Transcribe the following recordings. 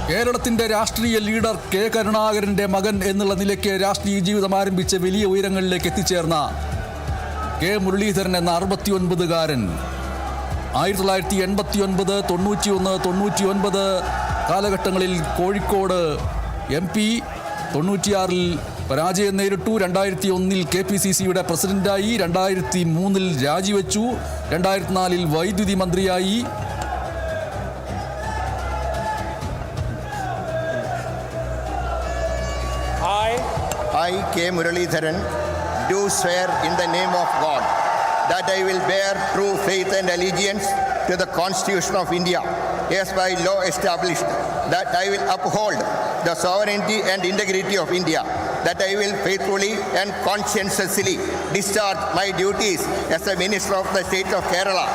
കേരളത്തിന്റെ രാഷ്ട്രീയ leader K കരുണാകരന്റെ മകൻ എന്നുള്ള നിലയ്ക്ക് രാഷ്ട്രീയ ജീവിതം ആരംഭിച്ച വലിയ ഉയരങ്ങളിലേക്ക് എത്തിച്ചേർന്ന കെ മുരളീധരൻ എന്ന 69-കാരൻ 1989, 91, 99 കാലഘട്ടങ്ങളിൽ കോഴിക്കോട് MP, 96 പരാജയം നേരിട്ടു. 2001 KPCCയുടെ പ്രസിഡന്റായി, 2003 രാജിവെച്ചു, 2004 വൈദ്യുതി മന്ത്രിയായി. I, K. Muralidharan, do swear in the name of God that I will bear true faith and allegiance to the Constitution of India, as by law established, that I will uphold the sovereignty and integrity of India, that I will faithfully and conscientiously discharge my duties as a Minister of the State of Kerala,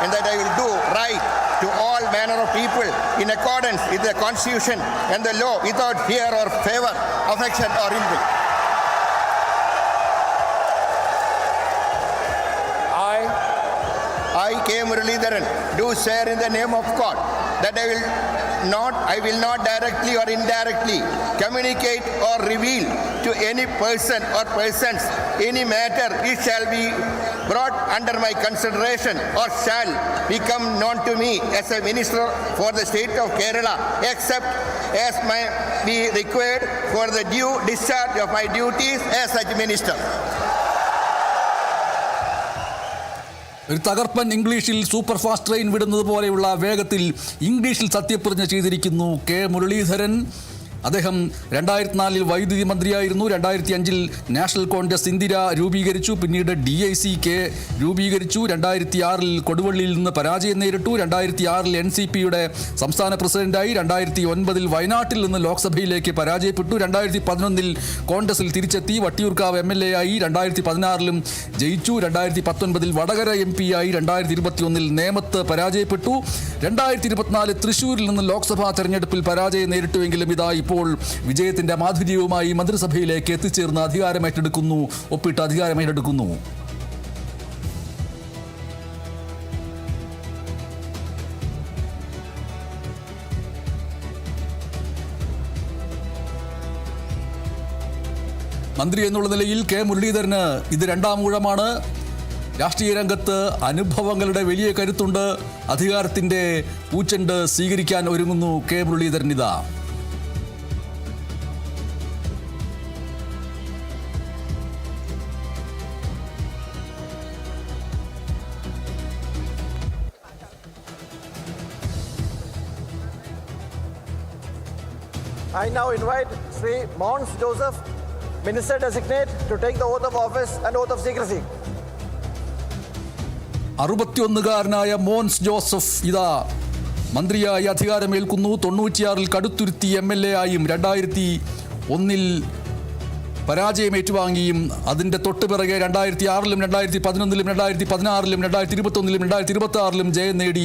and that I will do right to all manner of people in accordance with the Constitution and the law, without fear or favor, affection or envy. I, K. Muralidharan, do swear in the name of God that I will not directly or indirectly communicate or reveal to any person or persons any matter which shall be brought under my consideration or shall become known to me as a Minister for the State of Kerala, except as may be required for the due discharge of my duties as such Minister. ഒരു തകർപ്പൻ ഇംഗ്ലീഷിൽ super fast train വിടുന്നത് പോലെയുള്ള വേഗത്തിൽ ഇംഗ്ലീഷിൽ സത്യപ്രതിജ്ഞ ചെയ്തിരിക്കുന്നു K Muraleedharan. അദ്ദേഹം 2004 വൈദ്യുതി മന്ത്രിയായിരുന്നു, 2005 നാഷണൽ കോൺഗ്രസ് ഇന്ദിര രൂപീകരിച്ചു, പിന്നീട് DICK രൂപീകരിച്ചു, 2006 കൊടുവള്ളിയിൽ നിന്ന് പരാജയം നേരിട്ടു, 2006 NCPയുടെ സംസ്ഥാന പ്രസിഡന്റായി, 2009 വയനാട്ടിൽ നിന്ന് ലോക്സഭയിലേക്ക് പരാജയപ്പെട്ടു, 2011 കോൺഗ്രസിൽ തിരിച്ചെത്തി, വട്ടിയൂർക്കാവ് MLA ആയി, 2016 ജയിച്ചു, 2019 വടകര MP ആയി, 2021 നേമത്ത് പരാജയപ്പെട്ടു, 2024 തൃശ്ശൂരിൽ നിന്ന് ലോക്സഭാ തെരഞ്ഞെടുപ്പിൽ പരാജയം നേരിട്ടുവെങ്കിലും ഇതാ ഇപ്പോൾ വിജയത്തിന്റെ മാധുര്യവുമായി മന്ത്രിസഭയിലേക്ക് എത്തിച്ചേർന്ന് ഒപ്പിട്ട് അധികാരമേറ്റെടുക്കുന്നു. മന്ത്രി എന്നുള്ള നിലയിൽ കെ മുരളീധരന് ഇത് 2ാം ഊഴമാണ്. രാഷ്ട്രീയ രംഗത്ത് അനുഭവങ്ങളുടെ വലിയ കരുത്തുണ്ട്. അധികാരത്തിന്റെ പൂച്ചെണ്ട് സ്വീകരിക്കാൻ ഒരുങ്ങുന്നു കെ മുരളീധരൻ. ഇതാ I now invite Sri Mons Joseph, Minister Designate, to take the oath of office and oath of secrecy. 61-കാരനായ മോൻസ് ജോസഫ് ഇതാ മന്ത്രിയായി അധികാരമേൽക്കുന്നു. 96 കടുത്തുരുത്തി MLA ആയും 2001 പരാജയം ഏറ്റുവാങ്ങിയും അതിൻ്റെ തൊട്ടുപിറകെ 2006, 2011, 2016, 2021, 2026 ജയം നേടി